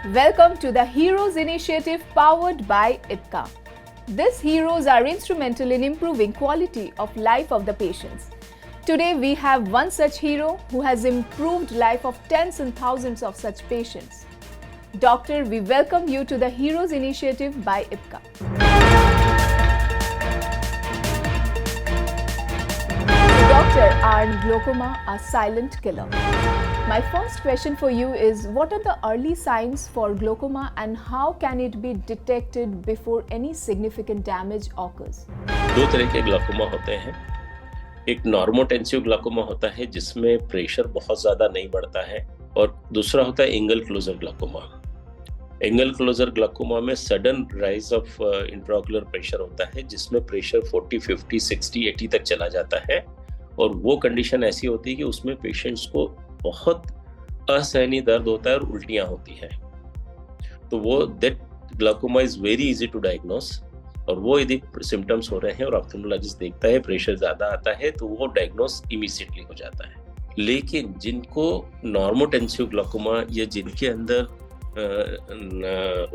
Welcome to the Heroes Initiative powered by IPCA. These heroes are instrumental in improving quality of life of the patients. Today we have one such hero who has improved life of tens and thousands of such patients. Doctor, we welcome you to the Heroes Initiative by IPCA. Doctor, are glaucoma a silent killer? My first question for you is, what are the early signs for glaucoma and how can it be detected before any significant damage occurs? दो तरह के glaucoma होते हैं। एक नॉर्मोटेंसिव glaucoma होता है जिसमें pressure बहुत ज़्यादा नहीं बढ़ता है, और दूसरा होता है angle closure glaucoma. Angle closure glaucoma में sudden rise of intraocular pressure होता है जिसमें प्रेशर 40, 50, 60, 80 तक चला जाता है, और वो कंडीशन ऐसी होती है कि उसमें पेशेंट्स को बहुत असहनीय दर्द होता है और उल्टियां होती हैं। तो वो that glaucoma is very easy to diagnose, और वो यदि सिम्टम्स हो रहे हैं और ऑप्थेल्मोलॉजिस्ट देखता है प्रेशर ज़्यादा आता है तो वो डायग्नोस इमीडिएटली हो जाता है। लेकिन जिनको नॉर्मोटेंसिव ग्लाकोमा या जिनके अंदर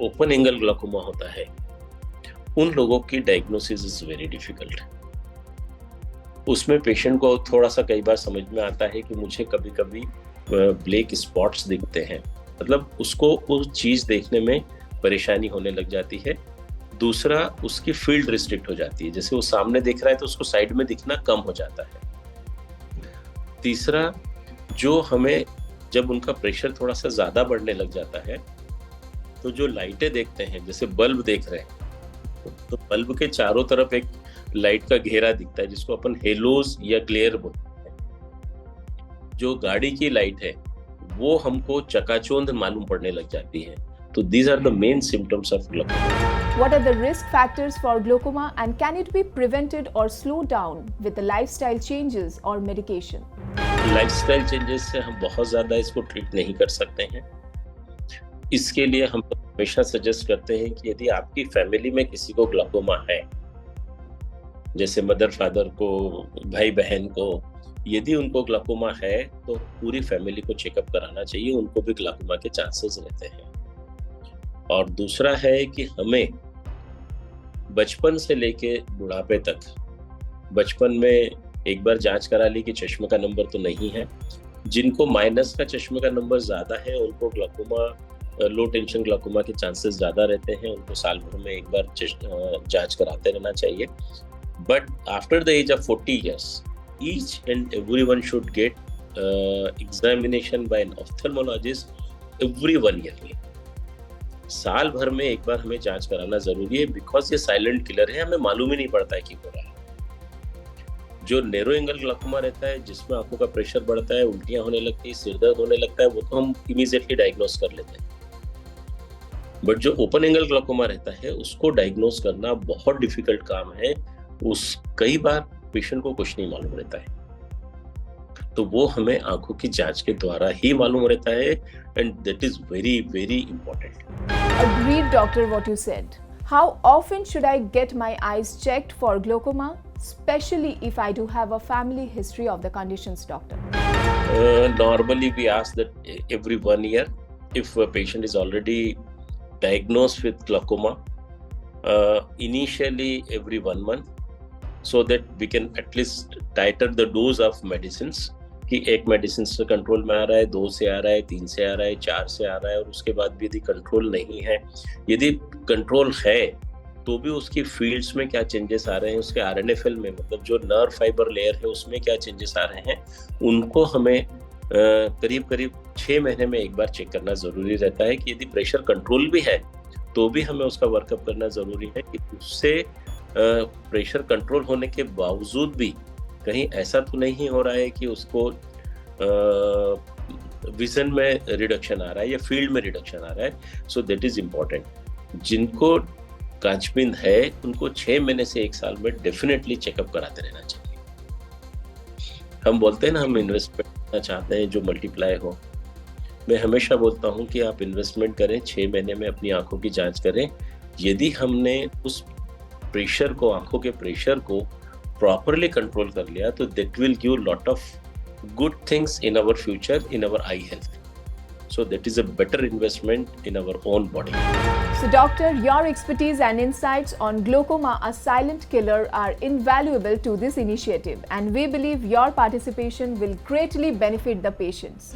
ओपन एंगल ग्लाकोमा होता है, उन लोगों की डायग्नोसिस इज वेरी डिफिकल्ट। उसमें पेशेंट को थोड़ा सा कई बार समझ में आता है कि मुझे कभी कभी ब्लैक स्पॉट्स दिखते हैं, मतलब उसको वो चीज़ देखने में परेशानी होने लग जाती है। दूसरा, उसकी फील्ड रिस्ट्रिक्ट हो जाती है, जैसे वो सामने दिख रहा है तो उसको साइड में दिखना कम हो जाता है। तीसरा, जो हमें जब उनका प्रेशर थोड़ा सा ज़्यादा बढ़ने लग जाता है तो जो लाइटें देखते हैं, जैसे बल्ब देख रहे हैं तो बल्ब के चारों तरफ एक लाइट का घेरा दिखता है जिसको अपन हेलोज या ग्लेयर बोलते हैं। जो गाड़ी की लाइट है वो हमको चकाचौंध मालूम पड़ने लग जाती है। तो these are the main symptoms of glaucoma. What are the risk factors for glaucoma and can it be prevented or slowed down with the lifestyle changes or medication? Lifestyle changes से हम बहुत ज़्यादा इसको ट्रीट नहीं कर सकते हैं। इसके लिए हम हमेशा सजेस्ट करते हैं कि यदि आपकी फैमिली में किसी को ग्लाकोमा है, जैसे मदर फादर को, भाई बहन को, यदि उनको ग्लाकोमा है तो पूरी फैमिली को चेकअप कराना चाहिए, उनको भी ग्लाकोमा के चांसेस रहते हैं। और दूसरा है कि हमें बचपन से लेके बुढ़ापे तक, बचपन में एक बार जांच करा ली कि चश्मे का नंबर तो नहीं है। जिनको माइनस का चश्मे का नंबर ज़्यादा है उनको ग्लाकोमा, लो टेंशन ग्लाकोमा के चांसेस ज़्यादा रहते हैं, उनको साल भर में एक बार जांच कराते रहना चाहिए। But after the age of 40 years, each and everyone should get examination by an ophthalmologist every 1 year. साल भर में एक बार हमें जांच कराना जरूरी है, बिकॉज ये साइलेंट किलर है, हमें मालूम ही नहीं पड़ता है कि हो रहा है। जो नैरो एंगल ग्लाकोमा रहता है जिसमें आंखों का प्रेशर बढ़ता है, उल्टियां होने लगती है, सिर दर्द होने लगता है, वो तो हम इमीडिएटली डायग्नोस कर लेते हैं। बट जो ओपन एंगल ग्लाकोमा रहता है उसको डायग्नोस करना बहुत डिफिकल्ट काम है। कई बार पेशेंट को कुछ नहीं मालूम रहता है, तो वो हमें आंखों की जांच के द्वारा ही मालूम रहता है, and that is very very important. Agreed, doctor, what you said. How often should I get my eyes checked for glaucoma, especially if I do have a family history of the conditions, doctor? Normally we ask that every 1 year. If a patient is already diagnosed with glaucoma, initially every 1 month, so that we can at least tighten the dose of medicines, कि एक medicine से control में आ रहा है, 2 से आ रहा है, 3 से आ रहा है, 4 से आ रहा है, और उसके बाद भी यदि कंट्रोल नहीं है, यदि कंट्रोल है तो भी उसकी फील्ड्स में क्या चेंजेस आ रहे हैं, उसके आरएनएफएल में, मतलब जो नर्व फाइबर लेयर है उसमें क्या चेंजेस आ रहे हैं, उनको हमें करीब करीब 6 महीने में एक बार चेक करना ज़रूरी रहता है। कि यदि प्रेशर कंट्रोल भी है तो भी हमें उसका वर्कअप करना ज़रूरी है कि उससे प्रेशर कंट्रोल होने के बावजूद भी कहीं ऐसा तो नहीं हो रहा है कि उसको विजन में रिडक्शन आ रहा है या फील्ड में रिडक्शन आ रहा है। So that is important. जिनको कांचबीन है उनको 6 महीने से 1 साल में डेफिनेटली चेकअप कराते रहना चाहिए। हम बोलते हैं ना, हम इन्वेस्टमेंट करना चाहते हैं जो मल्टीप्लाई हो। मैं हमेशा बोलता हूँ कि आप इन्वेस्टमेंट करें, 6 महीने में अपनी आंखों की जांच करें। यदि हमने उस प्रेशर को, आंखों के प्रेशर को प्रॉपरली कंट्रोल कर लिया तो that will give lot of good things in our future, in our eye health. So that is a better investment in our own body. So, doctor, your expertise and insights on glaucoma, a silent killer, are invaluable to this initiative, and we believe your participation will greatly benefit the patients.